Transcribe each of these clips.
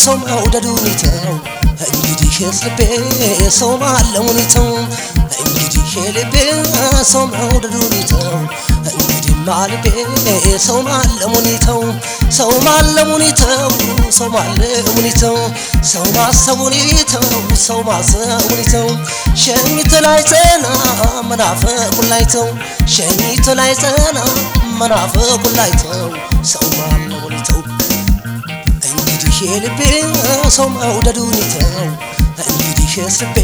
ሰው መውደዱን ይተው እንግዲህ ልቤ ሰው ማለሙን ይተው እንግዲህ ልቤ ሰው መውደዱን ይተው እንግዲህ ልቤ ሰው ማለሙን ይተው ሰው ማለሙን ይተው ሰው ማለሙን ይተው ሰው ማሰቡን ይተው ሰው ማሰቡን ይተው ሸኝቶ ላይ ጸና መናፈቁን ላይ ተው ሸኝቶ ላይ ጸና መናፈቁን ላይ ተው ሰው ማለሙን ይተው እንግዲህ ልቤ ሰው መውደዱን ይተው እንግዲህ ልቤ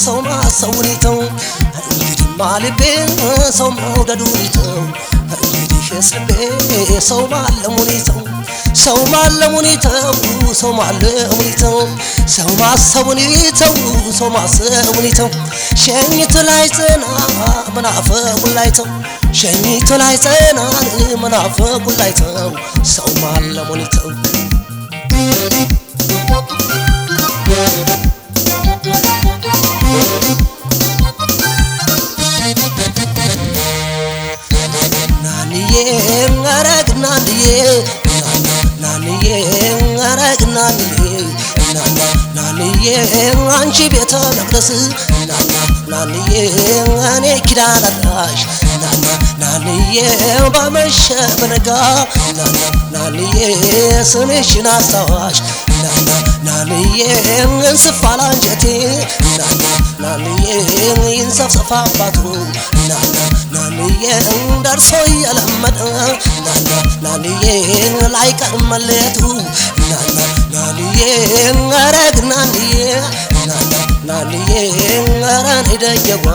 ሰው ማሰቡን ይተው እንግዲህ ልቤ ሰው መውደዱን ይተው እንግዲህ ልቤ ሰው ማለሙን ይተው ሰው ማለሙን ይተው ሰው ማለሙን ይተው ሰው ማሰቡን ይተው ሰው ማሰቡን ይተው ሸኝቶ ላይ ጸና መናፈቁን ላይ ተው ሸኝቶ ላይ ጸና መናፈቁን ላይ ተው ሰው ማለሙን ይተው ናንዬ አረግ ናንዬ ናንዬ አረግ ናንዬ ናንዬ አንቺ ቤተ መቅደስ ናንዬ እኔ ኪዳነ አዳራሽ ናንዬ ባመሸ በነጋ ናንዬ ስምሽን አስታዋሽ ናንዬ እንስፋላ አንጀቴ ናንዬ ይንሰፍሰፋ አባቱ ናንዬ ደርሶ እየለመደ ናንዬ ላይቀር መለየቱ ናንዬ አረግ ናንዬ ናንዬ ኧረ እኔ ደየዋ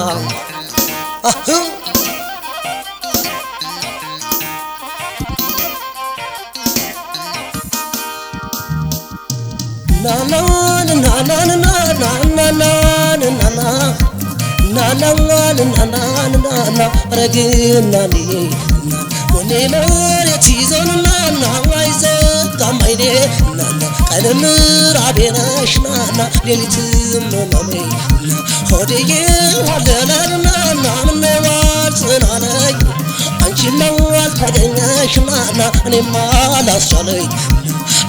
ቀንም ራቤነሽ ሌሊትም መሜ ሆዴዬ ዋለለና ምነዋል ጽናለኝ አንቺን ነው አልታገኘሽ እኔማ ላስቻለኝ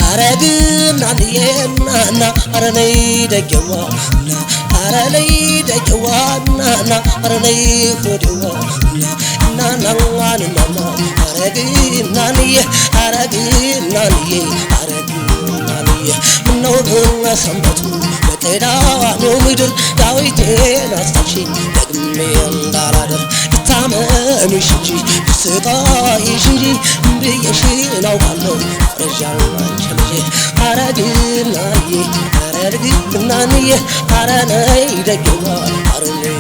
አረግ ናንዬ አረ ነይ ደገዋ አረ ነይ ደገዋ አረ ነይ ሆዴዋ ናናዋንናና አረግ ናንዬ አረግ ናንዬ አረግ ናንዬ ምነው በሰንበቱ በቀዳሚው ምድር ዳዊቴን አስታውሽኝ ደግሜ እንዳላደር ልታመምሽ እንጂ ልስቃይሽ እንጂ ብዬሽን አውቃለሁ ፍረጃል አንቺ ልጄ አረግ ናንዬ አረግ ናንዬ አረ ነይ ደገዋ አረ ነይ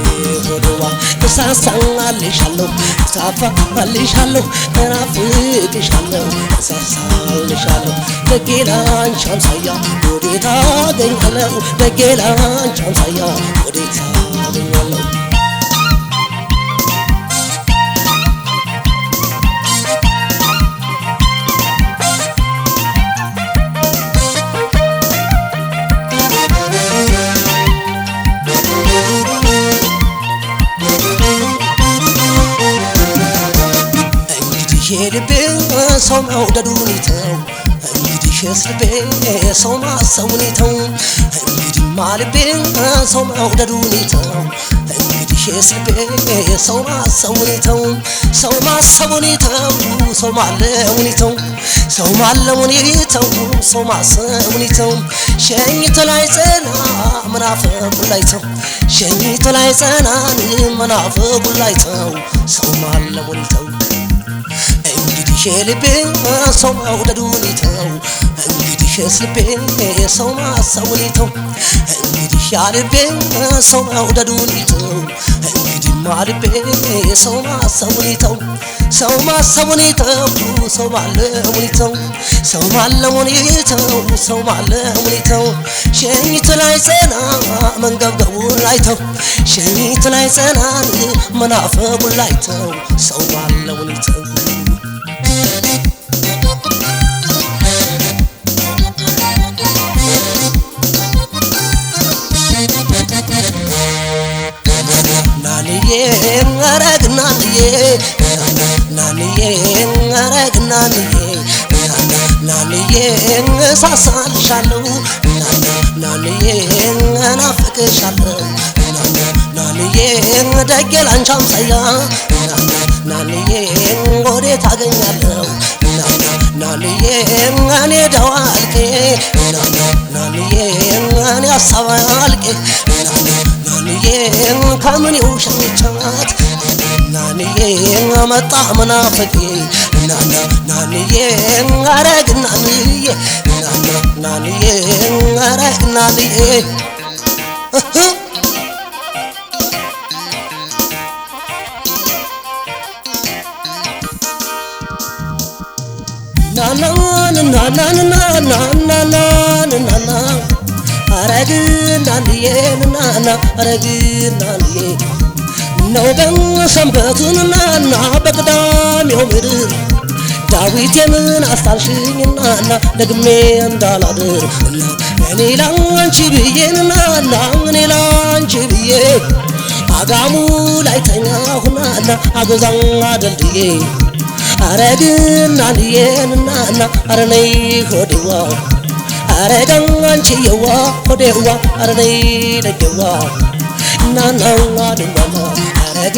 ሆዴዋ እሳሳልሻለሁ እሳፋልሻለሁ እናፍቅሻለሁ እሳሳልሻለሁ ደጌ ላንቺ አምሳያ ወዴት አገኛለሁ ደጌ ላንቺ አምሳያ ወዴት አገኛለሁ ልቤ ሰው መውደዱን ይተው እንግዲህ ልቤ ሰው ማሰቡን ይተው እንግዲህ ልቤ ሰው መውደዱን ይተው እንግዲህ ልቤ ሰው ማሰቡን ይተው ሰው ማሰቡን ይተው ሰው ማለሙን ይተው ሰው ማለሙን ይተው ሰው ማሰቡን ይተው ሸኝቶ ላይ ጸና መናፈቁን ላይ ተው ሸኝቶ ላይ ጸና መናፈቁን ላይ ተው ሰው ማለሙን ይተው እንግዲህ ልቤ ሰው መውደዱን ይተው እንግዲህ ልቤ ሰው ማሰቡን ይተው እንግዲህ ልቤ ሰው መውደዱን ይተው እንግዲህ ልቤ ሰው ማሰቡን ይተው ሰው ማሰቡን ይተው ሰው ማለሙን ይተው ሰው ማለሙን ይተው ሰው ማለሙን ይተው ሸኝቶ ላይ ጸና መንገብገቡን ላይ ተው ሸኝቶ ላይ ጸና መናፈቁን ላይ ተው ሰው ማለሙን ይተው ናንዬ አረግ ናንዬ ናንዬ አረግ ናንዬ ናንዬ እሳሳልሻለሁ ደጌ ላንቺ አምሳያ ናንዬ ወዴት አገኛለሁ ናንዬ እኔ ደዋልቄ ናንዬ እኔ ሀሳብ አልቄ ናንዬ ከምን ይውሸቻት ናንዬ መጣ መናፈቄ ናንዬ አረግ ናንዬ ናንዬ አረግ ናንዬ ናናናናናናናናናና አረግ ናንዬ ናና አረግ ናንዬ ነው በሰንበቱን ናና በቅዳሜው ምድር ዳዊቴን አስታርሽኝናና ደግሜ እንዳላድር እኔ ላንቺ ብዬ ናና እኔ ላንቺ ብዬ አጋሙ ላይ ተኛሁናና አጎዛን አደልድዬ አረግ ናንዬ ናና አረነይ ሆዴዋ አረጋን አንቺየዋ ሆዴዋ አረነይ ደገዋ ናናዋ ድንባማ አረግ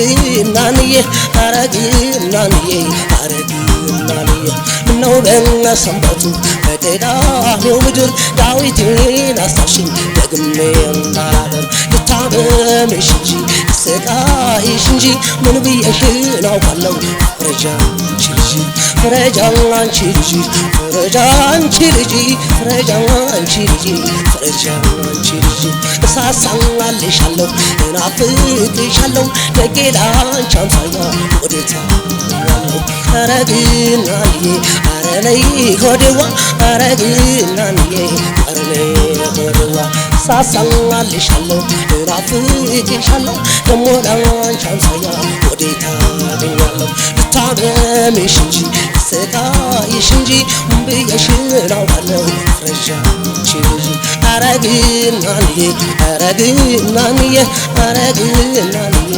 ናንዬ አረግ ናንዬ አረግ ናንዬ ምነው በሰንበቱ በቅዳሜው ምድር ዳዊትን አስታርሽኝ ደግሜ እንዳላደር ልታመምሽ እንጂ ስቃይሽ እንጂ ምን ብዬሽ ናውቃለሁ ፍረጃ አንቺ ልጅ ፍረጃ አንቺ ልጅ ፍረጃ አንቺ ልጅ ፍረጃ አንቺ ልጅ ፍረጃ አንቺ ልጅ እሳሳልሻለሁ እናፍቅሻለሁ ደጌ ላንቺ አምሳያ ወዴት አገኛለሁ አረግ ናንዬ አረነይ ሆዴዋ አረግ ናንዬ አረነይ ሆዴዋ ሳሳልሻለሁ እናፍቅሻለሁ ደሞ ላንቺ አምሳያ ወዴት አገኛለሁ ልታመምሽ እንጂ ስቃይሽ እንጂ ምን ብዬሽ ናውቃለሁ ፍረጃ አንቺ ልጅ አረግ ናንዬ አረግ ናንዬ አረግ ናንዬ